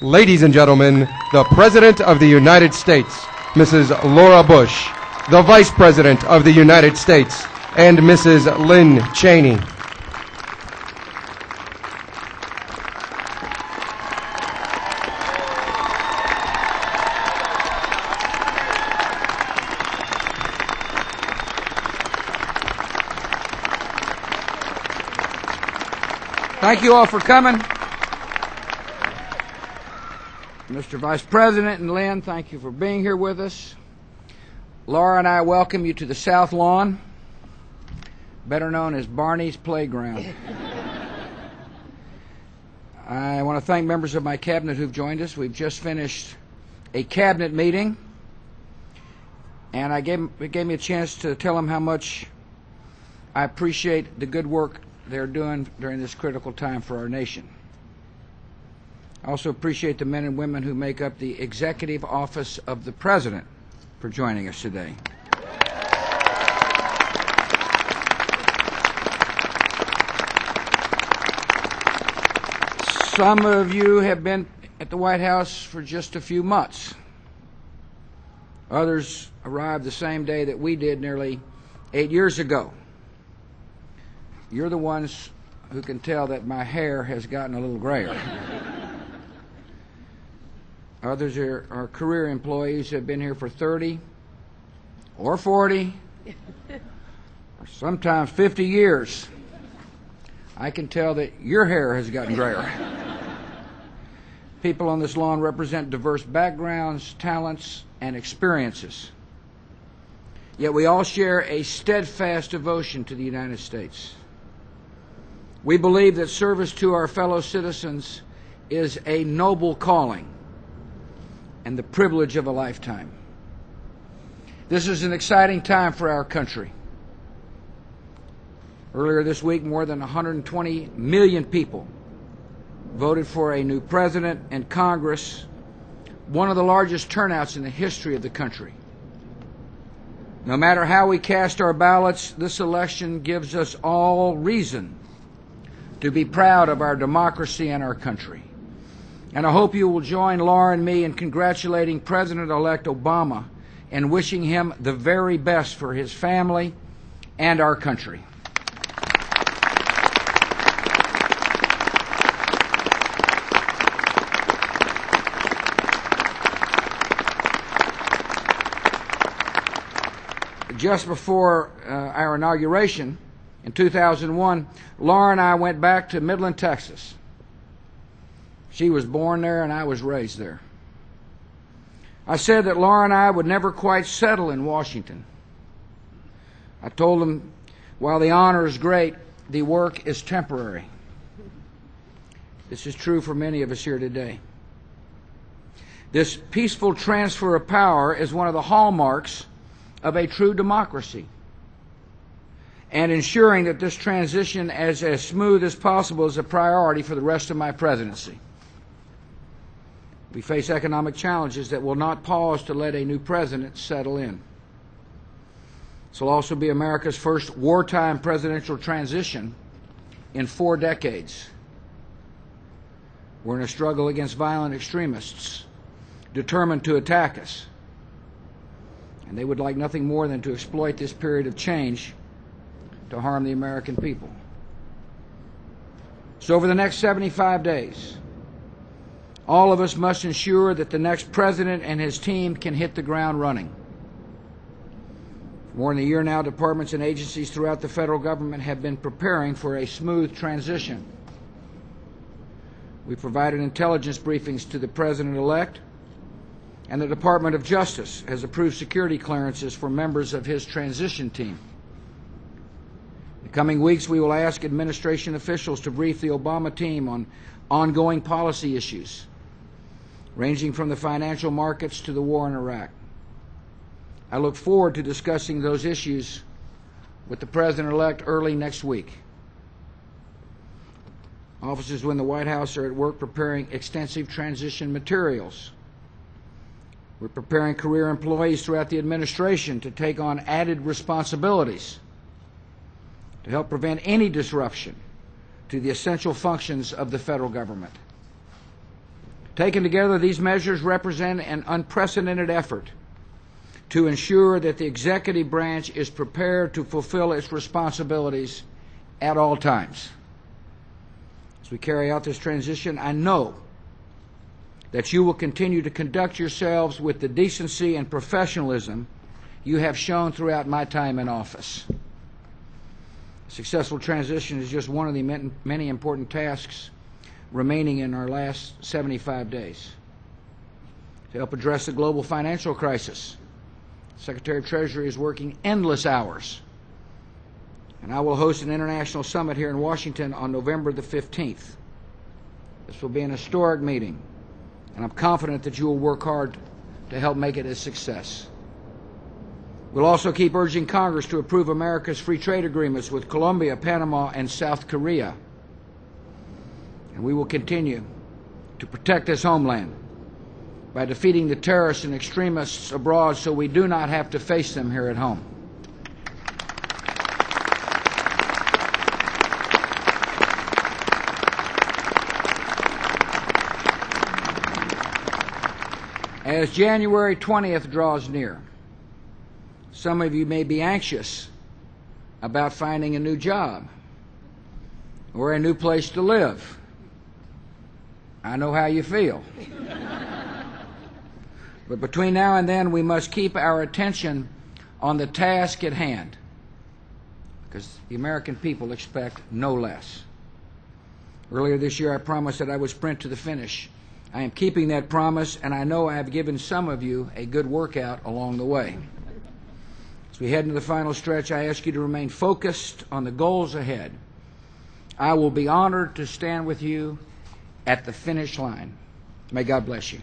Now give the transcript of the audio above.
Ladies and gentlemen, the President of the United States, Mrs. Laura Bush, the Vice President of the United States, and Mrs. Lynn Cheney. Thank you all for coming. Mr. Vice President and Lynn, thank you for being here with us. Laura and I welcome you to the South Lawn, better known as Barney's Playground. I want to thank members of my cabinet who've joined us. We've just finished a cabinet meeting, and it gave me a chance to tell them how much I appreciate the good work they're doing during this critical time for our nation. I also appreciate the men and women who make up the Executive Office of the President for joining us today. Some of you have been at the White House for just a few months. Others arrived the same day that we did nearly 8 years ago. You're the ones who can tell that my hair has gotten a little grayer. Others are career employees who have been here for 30 or 40 or sometimes 50 years. I can tell that your hair has gotten grayer. People on this lawn represent diverse backgrounds, talents, and experiences. Yet we all share a steadfast devotion to the United States. We believe that service to our fellow citizens is a noble calling and the privilege of a lifetime. This is an exciting time for our country. Earlier this week, more than 120 million people voted for a new president and Congress, one of the largest turnouts in the history of the country. No matter how we cast our ballots, this election gives us all reason to be proud of our democracy and our country. And I hope you will join Laura and me in congratulating President-elect Obama and wishing him the very best for his family and our country. Just before our inauguration, in 2001, Laura and I went back to Midland, Texas. She was born there and I was raised there. I said that Laura and I would never quite settle in Washington. I told them, while the honor is great, the work is temporary. This is true for many of us here today. This peaceful transfer of power is one of the hallmarks of a true democracy. And ensuring that this transition is as smooth as possible is a priority for the rest of my presidency. We face economic challenges that will not pause to let a new president settle in. This will also be America's first wartime presidential transition in 4 decades. We're in a struggle against violent extremists determined to attack us. And they would like nothing more than to exploit this period of change to harm the American people. So over the next 75 days, all of us must ensure that the next president and his team can hit the ground running. For more than a year now, departments and agencies throughout the federal government have been preparing for a smooth transition. We provided intelligence briefings to the president-elect, and the Department of Justice has approved security clearances for members of his transition team. In the coming weeks, we will ask administration officials to brief the Obama team on ongoing policy issues, ranging from the financial markets to the war in Iraq. I look forward to discussing those issues with the President-elect early next week. Officers within the White House are at work preparing extensive transition materials. We're preparing career employees throughout the administration to take on added responsibilities to help prevent any disruption to the essential functions of the federal government. Taken together, these measures represent an unprecedented effort to ensure that the executive branch is prepared to fulfill its responsibilities at all times. As we carry out this transition, I know that you will continue to conduct yourselves with the decency and professionalism you have shown throughout my time in office. A successful transition is just one of the many important tasks remaining in our last 75 days. To help address the global financial crisis, the Secretary of Treasury is working endless hours, and I will host an international summit here in Washington on November the 15th. This will be an historic meeting, and I'm confident that you will work hard to help make it a success. We'll also keep urging Congress to approve America's free trade agreements with Colombia, Panama, and South Korea. And we will continue to protect this homeland by defeating the terrorists and extremists abroad so we do not have to face them here at home. As January 20th draws near, some of you may be anxious about finding a new job or a new place to live. I know how you feel. But between now and then, we must keep our attention on the task at hand, because the American people expect no less. Earlier this year, I promised that I would sprint to the finish. I am keeping that promise, and I know I have given some of you a good workout along the way. As we head into the final stretch, I ask you to remain focused on the goals ahead. I will be honored to stand with you at the finish line. May God bless you.